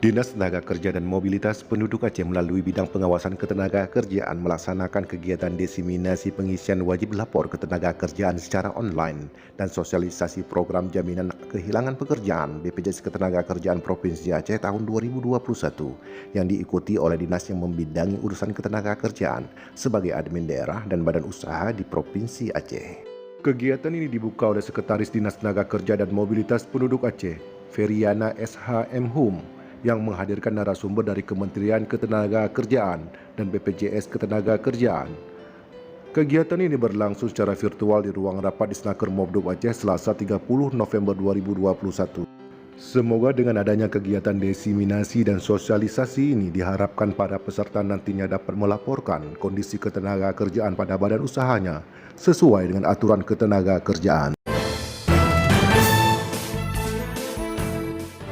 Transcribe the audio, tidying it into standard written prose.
Dinas Tenaga Kerja dan Mobilitas Penduduk Aceh melalui bidang pengawasan ketenaga kerjaan melaksanakan kegiatan diseminasi pengisian wajib lapor ketenaga kerjaan secara online dan sosialisasi program jaminan kehilangan pekerjaan BPJS Ketenagakerjaan Provinsi Aceh tahun 2021 yang diikuti oleh dinas yang membidangi urusan ketenaga kerjaan sebagai admin daerah dan badan usaha di Provinsi Aceh. Kegiatan ini dibuka oleh Sekretaris Dinas Tenaga Kerja dan Mobilitas Penduduk Aceh, Feriana SHM Hum, yang menghadirkan narasumber dari Kementerian Ketenagakerjaan dan BPJS Ketenagakerjaan. Kegiatan ini berlangsung secara virtual di ruang rapat di Snaker Mobdob Aceh Selasa 30 November 2021. Semoga dengan adanya kegiatan diseminasi dan sosialisasi ini diharapkan para peserta nantinya dapat melaporkan kondisi ketenagakerjaan pada badan usahanya sesuai dengan aturan ketenagakerjaan.